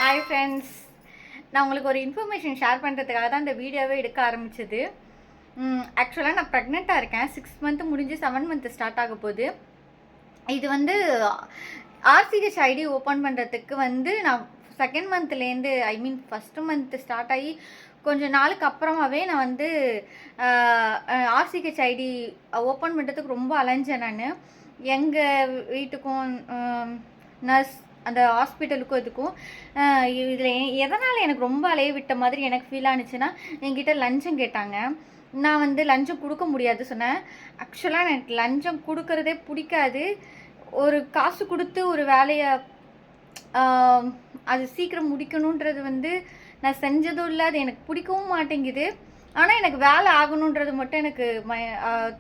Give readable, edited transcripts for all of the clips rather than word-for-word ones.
Hi friends, நான் உங்களுக்கு ஒரு இன்ஃபர்மேஷன் ஷேர் பண்ணுறதுக்காக தான் இந்த வீடியோவே எடுக்க ஆரம்பிச்சது. ஆக்சுவலாக நான் ப்ரெக்னெண்ட்டாக இருக்கேன். 6 மந்த்து முடிஞ்சு 7 மந்த்து ஸ்டார்ட் ஆக போகுது. இது வந்து ஆர்சிஹெச் ஐடி ஓப்பன் பண்ணுறதுக்கு வந்து நான் செகண்ட் மந்த்லேருந்து ஃபஸ்ட்டு மந்த்து ஸ்டார்ட் ஆகி கொஞ்சம் நாளுக்கு அப்புறமாவே நான் வந்து ஆர்சிஹெச் ஐடி ஓப்பன் பண்ணுறதுக்கு ரொம்ப அலைஞ்சேன். நான் எங்கள் வீட்டுக்கும் நர்ஸ் அந்த ஹாஸ்பிட்டலுக்கும் இதுக்கும் இதில் எதனால் எனக்கு ரொம்ப அலைய விட்ட மாதிரி எனக்கு ஃபீல் ஆனிச்சுன்னா, என்கிட்ட லஞ்சம் கேட்டாங்க. நான் வந்து லஞ்சம் கொடுக்க முடியாது சொன்னேன். ஆக்சுவலாக எனக்கு லஞ்சம் கொடுக்கறதே பிடிக்காது. ஒரு காசு கொடுத்து ஒரு வேலையை அது சீக்கிரம் முடிக்கணுன்றது வந்து நான் செஞ்சதும் இல்லை, அது எனக்கு பிடிக்கவும் மாட்டேங்குது. ஆனால் எனக்கு வேலை ஆகணுன்றது மட்டும் எனக்கு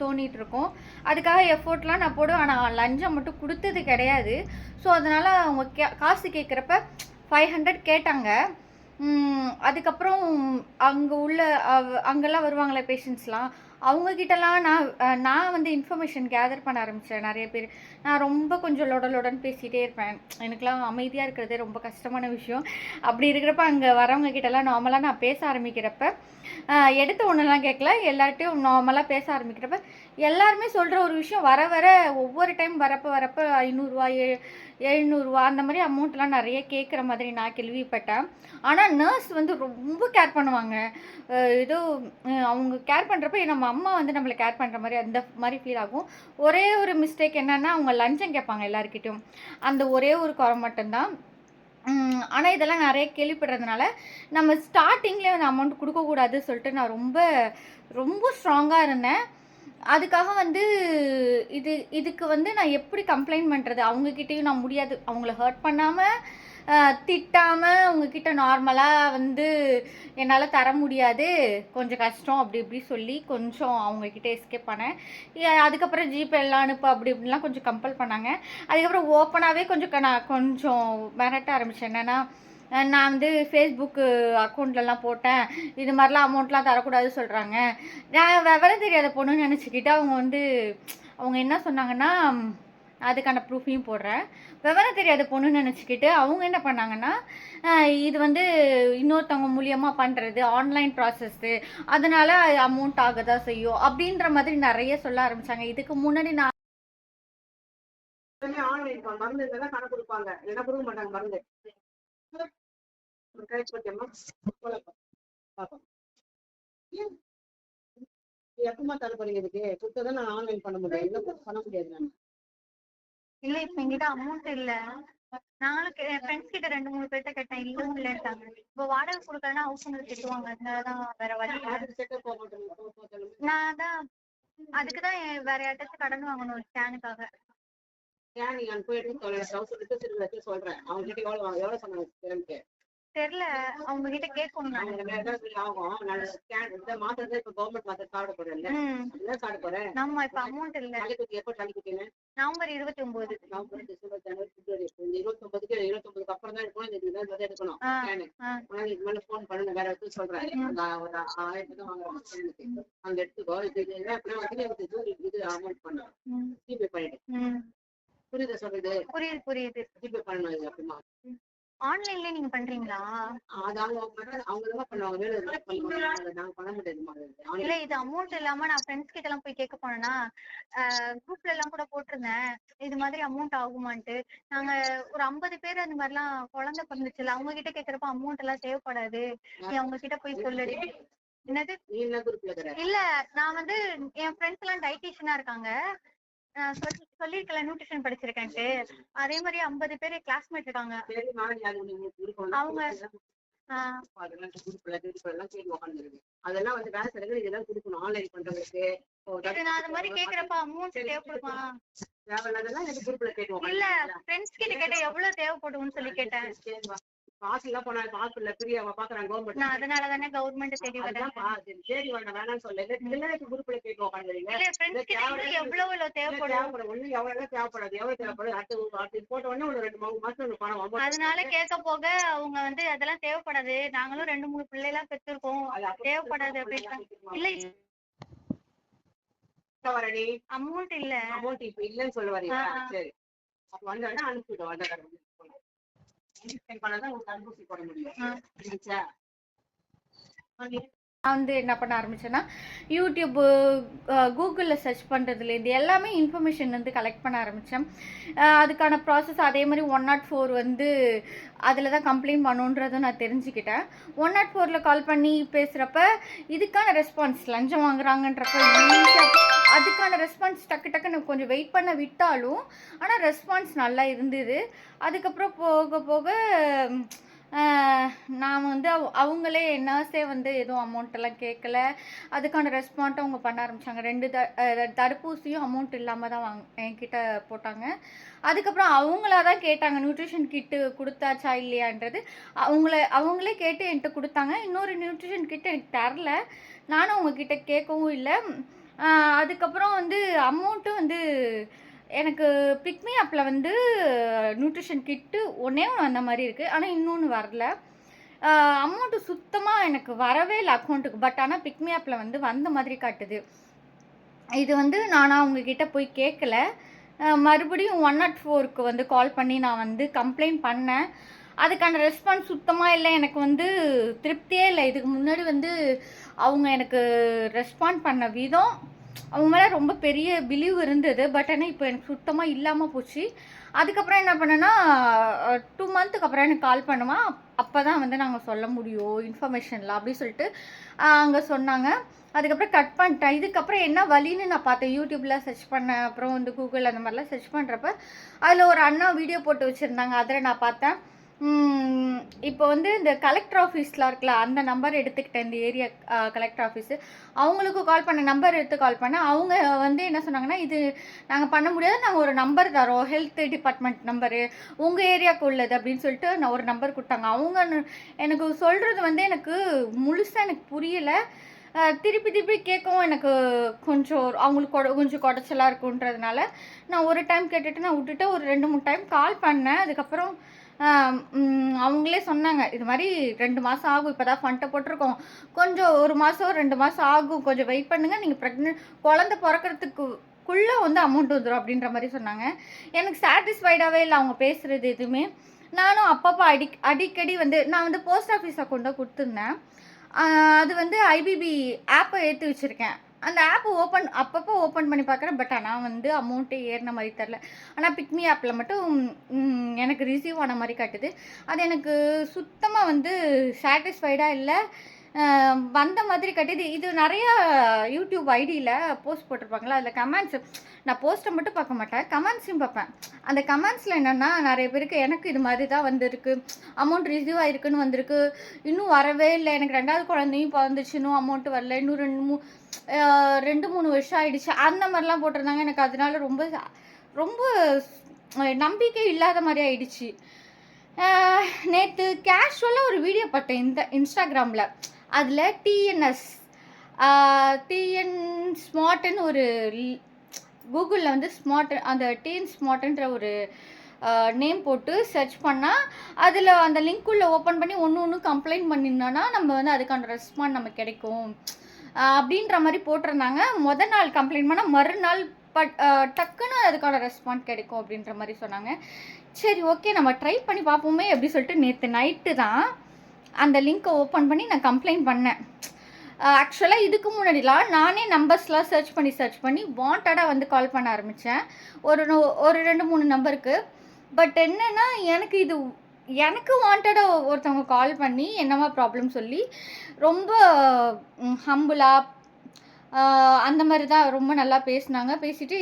தோணிகிட்டு இருக்கும். அதுக்காக எஃபோர்ட்லாம் நான் போடுவேன். ஆனால் லஞ்சம் மட்டும் கொடுத்தது கிடையாது. ஸோ அதனால் அவங்க காசு கேட்குறப்ப 500 கேட்டாங்க. அதுக்கப்புறம் அங்கே உள்ள அங்கெல்லாம் வருவாங்களே பேஷண்ட்ஸ்லாம், அவங்கக்கிட்டலாம் நான் வந்து இன்ஃபர்மேஷன் கேதர் பண்ண ஆரம்பித்தேன். நிறைய பேர் நான் ரொம்ப கொஞ்சம் லொடன்னு பேசிகிட்டே இருப்பேன். எனக்குலாம் அமைதியாக இருக்கிறதே ரொம்ப கஷ்டமான விஷயம். அப்படி இருக்கிறப்ப அங்கே வரவங்க கிட்டலாம் நார்மலாக நான் பேச ஆரம்பிக்கிறப்ப எடுத்த ஒன்றுலாம் கேட்கல, எல்லார்ட்டையும் நார்மலாக பேச ஆரம்பிக்கிறப்ப எல்லாருமே சொல்கிற ஒரு விஷயம், வர வர ஒவ்வொரு டைம் வரப்போ 500 700 அந்த மாதிரி அமௌண்ட்லாம் நிறைய கேட்குற மாதிரி நான் கேள்விப்பட்டேன். ஆனால் நர்ஸ் வந்து ரொம்ப கேர் பண்ணுவாங்க. ஏதோ அவங்க கேர் பண்ணுறப்ப நம்ம அம்மா வந்து நம்மளை கேர் பண்ணுற மாதிரி அந்த மாதிரி ஃபீல் ஆகும். ஒரே ஒரு மிஸ்டேக் என்னென்னா, அவங்க லஞ்சம் கேட்பாங்க எல்லாருக்கிட்டையும். அந்த ஒரே ஒரு குறை மட்டும்தான். ஆனால் இதெல்லாம் நிறைய கேள்விப்படுறதுனால நம்ம ஸ்டார்டிங்லேயே வந்து அமௌண்ட் கொடுக்கக்கூடாது சொல்லிட்டு நான் ரொம்ப ரொம்ப ஸ்ட்ராங்காக இருந்தேன். அதுக்காக வந்து இதுக்கு வந்து நான் எப்படி கம்ப்ளைண்ட் பண்ணுறது? அவங்கக்கிட்டேயும் நான் முடியாது. அவங்கள ஹர்ட் பண்ணாமல் திட்டாமல் உங்ககிட்ட நார்மலாக வந்து என்னால் தர முடியாது, கொஞ்சம் கஷ்டம் அப்படி இப்படி சொல்லி கொஞ்சம் அவங்கக்கிட்ட எஸ்கேப் பண்ணேன். அதுக்கப்புறம் ஜிபேலாம் அனுப்பு அப்படி இப்படிலாம் கொஞ்சம் கம்பல் பண்ணாங்க. அதுக்கப்புறம் ஓப்பனாகவே நான் கொஞ்சம் மிரட்ட ஆரம்பித்தேன். என்னென்னா, நான் வந்து ஃபேஸ்புக்கு அக்கௌண்ட்லலாம் போட்டேன், இது மாதிரிலாம் அமௌண்ட்லாம் தரக்கூடாது சொல்கிறாங்க. நான் விவரம் தெரியாத பொண்ணுன்னு நினச்சிக்கிட்டு அவங்க என்ன சொன்னாங்கன்னா, அதுக்கான ப்ரூஃபையும் போடுறேன். விவரம் தெரியாத பொண்ணுன்னு நினச்சிக்கிட்டு அவங்க என்ன பண்ணாங்கன்னா, இது வந்து இன்னொருத்தவங்க மூலியமாக பண்ணுறது, ஆன்லைன் ப்ராசஸ்ஸு, அதனால் அமௌண்ட் ஆக தான் செய்யும் அப்படின்ற மாதிரி நிறைய சொல்ல ஆரம்பித்தாங்க. இதுக்கு முன்னாடி நான் ஆன்லைன் மருந்து இருந்தால் கணக்கு கொடுப்பாங்க, என்ன கொடுக்க மாட்டாங்க மருந்து. எப்பமா தர போறீங்க? இதுக்கு கொடுத்ததான் நான் ஆன்லைன் பண்ண முடியும், இல்லை பண்ண முடியாது. நான் இல்ல இப்ப எங்கிட்ட அமௌண்ட் இல்ல. நானும் என் ஃப்ரெண்ட்ஸ் கிட்ட 2-3 பேர்ட்ட கேட்டேன், இல்லவும் இல்லைன்ட்டாங்க. இப்போ வாடகை கொடுக்கலன்னா ஹவுஸ் ஓனர் திட்டுவாங்க, அதனாலதான் வேற வழி. நான் தான் அதுக்குதான் வேற யார்ட்டாச்சும் கடன் வாங்கணும் ஸ்கேனுக்காக. ஸ்கேன் நீங்க போயிட்டு சொல்றேன். அவங்க கிட்ட எவ்வளவு சொன்னாங்க? தெரியல, அவங்க கிட்ட கேட்கணும். நம்ம இப்ப அமௌண்ட் இல்ல. நவம்பர் 29 29க்கு அப்புறம் தான் எடுக்கணும். போன் பண்ணுங்க, வேற இடத்துல சொல்றேன். ஒரு 1000 தான் வாங்குறேன், அங்க எடுத்துக்கோ. இது அமௌண்ட் பண்ணும், ஜிபே பண்ணிடு. புரியுது சொல்றது? புரியுது. ஜிபே பண்ணணும். அப்படிமா ஆன்லைன்ல நீங்க பண்றீங்களா? இல்ல, இது அமௌண்ட் இல்லாம நான் ஃப்ரெண்ட்ஸ் கிட்ட எல்லாம் போய் கேட்க போனேன்னா, குரூப்ல எல்லாம் கூட போட்டிருந்தேன் இது மாதிரி அமௌண்ட் ஆகுமான்ட்டு. நாங்க ஒரு 50 பேர் அந்த மாதிரி எல்லாம் குழந்தை பிறந்துச்சுல, அவங்க கிட்ட கேக்குறப்ப அமௌண்ட் எல்லாம் தேவைப்படாது, நீ அவங்க கிட்ட போய் சொல்லுடி. என்னது? இல்ல, நான் வந்து என் ஃப்ரெண்ட்ஸ் எல்லாம் டயட்டீஷியனா இருக்காங்க, சொல்லிருக்கல நியூட்ரிஷன் படிச்சிருக்கேன்ட்டு. அதே மாதிரி 50 பேர் கிளாஸ்மேட் இருக்காங்க. அவங்க அதெல்லாம் வந்து வேலை செய்யறது, இதெல்லாம் கொடுக்கணும் ஆன்லைன் பண்றதுக்கு. நான் அது மாதிரி கேக்குறப்ப அமௌண்ட் தேவைப்படுமா? தேவையில்லாதெல்லாம் எனக்கு குரூப்ல கேட்டுவோம். இல்ல, ஃப்ரெண்ட்ஸ் கிட்ட கேட்டேன் எவ்வளவு தேவைப்படும்னு சொல்லி கேட்டேன். காசு எல்லாம் போனா ஹாஸ்பிட்டல்ல ஃப்ரீயா பாக்குறாங்க கவர்மெண்ட். நான் அதனாலதானே கவர்மெண்ட் தேடி வரேன். சரி வேணாம்னு சொல்லல, குரூப்ல கேட்டு உட்காந்துறீங்க. எவ்வளவு தேவைப்படும்? ஒண்ணு எவ்வளவு தேவைப்படாது, எவ்வளவு தேவைப்படுது அடுத்து போட்ட உடனே ஒரு 2 மாசம் பணம். அதனால கேட்க போக அவங்க வந்து அதெல்லாம் தேவைப்படாது, நாங்களும் 2-3 பிள்ளை எல்லாம் பெற்றிருக்கோம், தேவைப்படாது அப்படின்னு. இல்ல அமௌண்ட் இல்ல. அமௌண்ட் இப்ப இல்லன்னு சொல்ல வரீங்க? சரி, அப்ப வந்தோடனே அனுப்பிவிடும். இன்ஜெக்ஷன் பண்ணாதான் உங்களுக்கு தடுப்பூசி போட முடியும். புரியுச்சா? நான் வந்து என்ன பண்ண ஆரம்பிச்சேன்னா யூடியூப்பு கூகுளில் சர்ச் பண்ணுறதுலேருந்து எல்லாமே இன்ஃபர்மேஷன் வந்து கலெக்ட் பண்ண ஆரம்பித்தேன். அதுக்கான ப்ராசஸ் அதே மாதிரி 104 வந்து அதில் தான் கம்ப்ளைண்ட் பண்ணுன்றதை நான் தெரிஞ்சுக்கிட்டேன். 104 கால் பண்ணி பேசுகிறப்ப இதுக்கான ரெஸ்பான்ஸ் லஞ்சம் வாங்குறாங்கன்றப்ப ஈஸியாக அதுக்கான ரெஸ்பான்ஸ் டக்கு டக்குன்னு கொஞ்சம் வெயிட் பண்ண விட்டாலும் ஆனால் ரெஸ்பான்ஸ் நல்லா இருந்தது. அதுக்கப்புறம் போக போக நான் வந்து அவங்களே நர்ஸே வந்து எதுவும் அமௌண்ட்டெல்லாம் கேட்கல. அதுக்கான ரெஸ்பாண்ட்டும் அவங்க பண்ண ஆரம்பித்தாங்க. 2 தடுப்பூசியும் அமௌண்ட் இல்லாமல் தான் என்கிட்ட போட்டாங்க. அதுக்கப்புறம் அவங்களா தான் கேட்டாங்க நியூட்ரிஷன் கிட்டு கொடுத்தாச்சா இல்லையான்றது. அவங்களே கேட்டு என்கிட்ட கொடுத்தாங்க. இன்னொரு நியூட்ரிஷன் கிட்டு எனக்கு தரல. நானும் அவங்கக்கிட்ட கேட்கவும் இல்லை. அதுக்கப்புறம் வந்து அமௌண்ட்டும் வந்து எனக்கு பிக்மி ஆப்பில் வந்து நியூட்ரிஷன் கிட்டு ஒன்றே அந்த மாதிரி இருக்குது. ஆனால் இன்னொன்று வரல. அமௌண்ட்டு சுத்தமாக எனக்கு வரவே இல்லை அக்கௌண்ட்டுக்கு. பட் ஆனால் பிக்மி ஆப்பில் வந்து வந்த மாதிரி காட்டுது. இது வந்து நானாக அவங்கக்கிட்ட போய் கேட்கல. மறுபடியும் 104க்கு வந்து கால் பண்ணி நான் வந்து கம்ப்ளைண்ட் பண்ணேன். அதுக்கான ரெஸ்பான்ஸ் சுத்தமாக இல்லை. எனக்கு வந்து திருப்தியே இல்லை. இதுக்கு முன்னாடி வந்து அவங்க எனக்கு ரெஸ்பாண்ட் பண்ண விதம் அவங்க மேலே ரொம்ப பெரிய பிலீவ் இருந்தது. பட் ஆனால் இப்போ எனக்கு சுத்தமாக இல்லாமல் போச்சு. அதுக்கப்புறம் என்ன பண்ணேன்னா 2 மந்த்துக்கு அப்புறம் எனக்கு கால் பண்ணுவான். அப்போ தான் வந்து நாங்கள் சொல்ல முடியும் இன்ஃபர்மேஷனில் அப்படின்னு சொல்லிட்டு அங்கே சொன்னாங்க. அதுக்கப்புறம் கட் பண்ணிட்டேன். இதுக்கப்புறம் என்ன வழின்னு நான் பார்த்தேன். யூடியூப்பில் சர்ச் பண்ணேன். அப்புறம் வந்து கூகுள் அந்த மாதிரிலாம் சர்ச் பண்ணுறப்ப அதில் ஒரு அண்ணா வீடியோ போட்டு வச்சுருந்தாங்க. அதில் நான் பார்த்தேன். இப்போ வந்து இந்த கலெக்டர் ஆஃபீஸ்லாம் இருக்குல்ல அந்த நம்பர் எடுத்துக்கிட்டேன். இந்த ஏரியா கலெக்டர் ஆஃபீஸு அவங்களுக்கும் கால் பண்ண நம்பர் எடுத்து கால் பண்ணேன். அவங்க வந்து என்ன சொன்னாங்கன்னா இது நாங்கள் பண்ண முடியாது, நாங்கள் ஒரு நம்பர் தரோம் ஹெல்த் டிபார்ட்மெண்ட் நம்பரு உங்கள் ஏரியாவுக்கு உள்ளது அப்படின்னு சொல்லிட்டு நான் ஒரு நம்பர் கொடுத்தாங்க. அவங்க எனக்கு சொல்கிறது வந்து எனக்கு முழுசாக எனக்கு புரியலை. திருப்பி திருப்பி கேட்கவும் எனக்கு கொஞ்சம் அவங்களுக்கு கொஞ்சம் குடைச்சலாக இருக்குன்றதுனால நான் ஒரு டைம் கேட்டுட்டு நான் விட்டுட்டு ஒரு 2-3 டைம் கால் பண்ணேன். அதுக்கப்புறம் அவங்களே சொன்னாங்க இது மாதிரி 2 மாதம் ஆகும், இப்போ தான் ஃபண்ட்டை போட்டிருக்கோம், கொஞ்சம் 1 மாதம் 2 மாதம் ஆகும், கொஞ்சம் வெயிட் பண்ணுங்கள், நீங்கள் ப்ரெக்னென்ட் குழந்தை பிறக்கிறதுக்குள்ளே வந்து அமௌண்ட் வந்துடும் அப்படின்ற மாதிரி சொன்னாங்க. எனக்கு சாட்டிஸ்ஃபைடாகவே இல்லை அவங்க பேசுகிறது எதுவுமே. நானும் அப்பப்போ அடிக்கடி வந்து நான் வந்து போஸ்ட் ஆஃபீஸ் அக்கௌண்ட்டை கொடுத்துருந்தேன். அது வந்து ஐபிபி ஆப்பை ஏற்றி வச்சுருக்கேன். அந்த ஆப்பை அப்பப்போ ஓப்பன் பண்ணி பார்க்குறேன். பட் ஆனால் வந்து அமௌண்ட்டே ஏறின மாதிரி தெரில. ஆனால் பிக்மி ஆப்பில் மட்டும் எனக்கு ரிசீவ் ஆன மாதிரி காட்டுது. அது எனக்கு சுத்தமாக வந்து சாட்டிஸ்ஃபைடாக இல்லை. வந்த மாதிரி காட்டுது. இது நிறையா யூடியூப் ஐடியில் போஸ்ட் போட்டிருப்பாங்களா அதில் கமெண்ட்ஸ் நான் போஸ்ட்டை மட்டும் பார்க்க மாட்டேன், கமெண்ட்ஸையும் பார்ப்பேன். அந்த கமெண்ட்ஸில் என்னென்னா நிறைய பேருக்கு எனக்கு இது மாதிரி தான் வந்திருக்கு, அமௌண்ட் ரிசீவ் ஆகிருக்குன்னு வந்திருக்கு, இன்னும் வரவே இல்லை, எனக்கு 2வது குழந்தையும் பிறந்துச்சு, இன்னும் அமௌண்ட்டு வரல, இன்னும் 2-3 வருஷம் ஆகிடுச்சு, அந்த மாதிரிலாம் போட்டிருந்தாங்க. எனக்கு அதனால ரொம்ப ரொம்ப நம்பிக்கை இல்லாத மாதிரி ஆயிடுச்சு. நேற்று கேஷுவலாக ஒரு வீடியோ பார்த்தேன் இன்ஸ்டாகிராமில். அதில் டிஎன் ஸ்மார்ட்னு ஒரு கூகுளில் வந்து ஸ்மார்ட் அந்த டிஎன் ஸ்மார்ட்ன்ற ஒரு நேம் போட்டு சர்ச் பண்ணால் அதில் அந்த லிங்க்குள்ளே ஓப்பன் பண்ணி ஒன்று கம்ப்ளைண்ட் பண்ணியிருந்தோன்னா நம்ம வந்து அதுக்கான ரெஸ்பாண்ட் நமக்கு கிடைக்கும் அப்படின்ற மாதிரி போட்டிருந்தாங்க. முதல் நாள் கம்ப்ளைண்ட் பண்ணால் மறுநாள் டக்குன்னு அதுக்கான ரெஸ்பாண்ட் கிடைக்கும் அப்படின்ற மாதிரி சொன்னாங்க. சரி ஓகே நம்ம ட்ரை பண்ணி பார்ப்போமே அப்படி சொல்லிட்டு நேற்று நைட்டு தான் அந்த லிங்க்கை ஓப்பன் பண்ணி நான் கம்ப்ளைண்ட் பண்ணேன். ஆக்சுவலாக இதுக்கு முன்னாடிலாம் நானே நம்பர்ஸ்லாம் சர்ச் பண்ணி வாண்டடாக வந்து கால் பண்ண ஆரம்பித்தேன் ஒரு 2-3 நம்பருக்கு. பட் என்னென்னா எனக்கு வாண்டடாக ஒருத்தவங்க கால் பண்ணி என்னவா ப்ராப்ளம் சொல்லி ரொம்ப ஹம்புளாக அந்த மாதிரி தான் ரொம்ப நல்லா பேசினாங்க. பேசிட்டு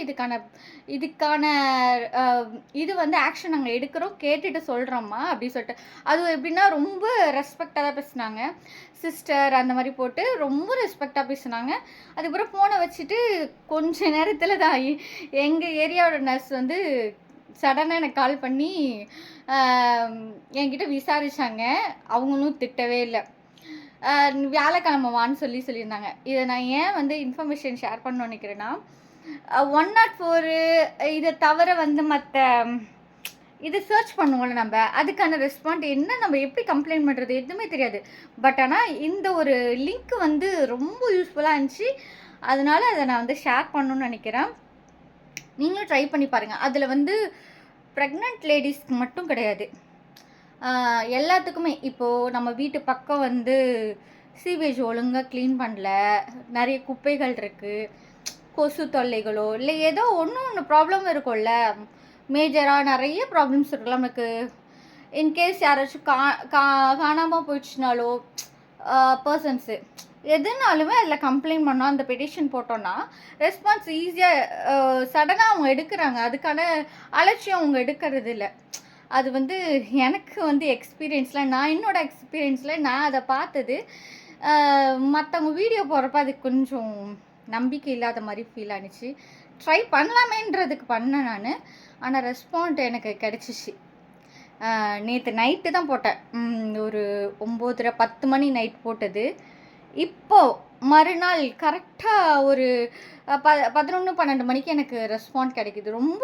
இதுக்கான இது வந்து ஆக்ஷன் நாங்கள் எடுக்கிறோம், கேட்டுட்டு சொல்கிறோம்மா அப்படி சொல்லிட்டு. அது எப்படின்னா ரொம்ப ரெஸ்பெக்டாக தான் பேசினாங்க. சிஸ்டர் அந்த மாதிரி போட்டு ரொம்ப ரெஸ்பெக்டாக பேசினாங்க. அதுக்கப்புறம் ஃபோனை வச்சுட்டு கொஞ்ச நேரத்தில் தான் எங்கள் ஏரியாவோட நர்ஸ் வந்து சடனாக எனக்கு கால் பண்ணி என்கிட்ட விசாரித்தாங்க. அவங்களும் திட்டவே இல்லை. வியாழக்கிழமை வான்னு சொல்லியிருந்தாங்க. இதை நான் ஏன் வந்து இன்ஃபர்மேஷன் ஷேர் பண்ணணும்னு நினைக்கிறேன்னா 104 இதை தவிர வந்து மற்ற இதை சர்ச் பண்ணுவோம்ல நம்ம, அதுக்கான ரெஸ்பாண்ட் என்ன, நம்ம எப்படி கம்ப்ளைண்ட் பண்ணுறது எதுவுமே தெரியாது. பட் ஆனால் இந்த ஒரு லிங்க் வந்து ரொம்ப யூஸ்ஃபுல்லாக இருந்துச்சு. அதனால அதை நான் வந்து ஷேர் பண்ணணும்னு நினைக்கிறேன். நீங்களும் ட்ரை பண்ணி பாருங்கள். அதில் வந்து ப்ரெக்னென்ட் லேடிஸ்க்கு மட்டும் கிடையாது, எல்லாத்துக்குமே இப்போது நம்ம வீட்டு பக்கம் வந்து சீவேஜ் ஒழுங்காக க்ளீன் பண்ணல, நிறைய குப்பைகள் இருக்குது, கொசு தொல்லைகளோ இல்லை ஏதோ ஒன்று ப்ராப்ளம் இருக்கும்ல, மேஜராக நிறைய ப்ராப்ளம்ஸ் இருக்குல்ல நமக்கு. இன்கேஸ் யாராச்சும் காணாமல் போயிடுச்சுனாலோ பர்சன்ஸு எதுனாலுமே அதில் கம்ப்ளைண்ட் பண்ணோம், அந்த பெட்டிஷன் போட்டோன்னா ரெஸ்பான்ஸ் ஈஸியாக சடனாக அவங்க எடுக்கிறாங்க. அதுக்கான அலட்சியம் அவங்க எடுக்கிறது இல்லை. அது வந்து எனக்கு வந்து எக்ஸ்பீரியன்ஸில் என்னோடய எக்ஸ்பீரியன்ஸில் நான் அதை பார்த்தது. மற்றவங்க வீடியோ போடுறப்ப அது கொஞ்சம் நம்பிக்கை இல்லாத மாதிரி ஃபீல் ஆனிச்சு. ட்ரை பண்ணலாமேன்றதுக்கு பண்ணேன் நான். ஆனால் ரெஸ்பாண்ட் எனக்கு கிடச்சிச்சு. நேற்று நைட்டு தான் போட்டேன், ஒரு 9:30 10 மணி நைட் போட்டது. இப்போது மறுநாள் கரெக்டாக ஒரு 11 12 மணிக்கு எனக்கு ரெஸ்பாண்ட் கிடைக்கிது. ரொம்ப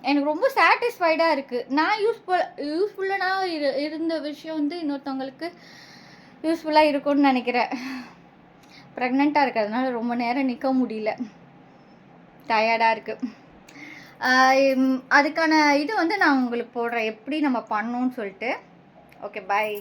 எனக்கு ரொம்ப சாட்டிஸ்ஃபைடாக இருக்குது. நான் யூஸ்ஃபுல்லாக இருந்த விஷயம் வந்து இன்னொருத்தவங்களுக்கு யூஸ்ஃபுல்லாக இருக்கும்னு நினைக்கிறேன். ப்ரெக்னெண்ட்டாக இருக்கிறதுனால ரொம்ப நேரம் நிற்க முடியல, டயர்டாக இருக்குது. அதுக்கான இது வந்து நான் உங்களுக்கு போடுறேன், எப்படி நம்ம பண்ணணும்னு சொல்லிட்டு. ஓகே, பாய்.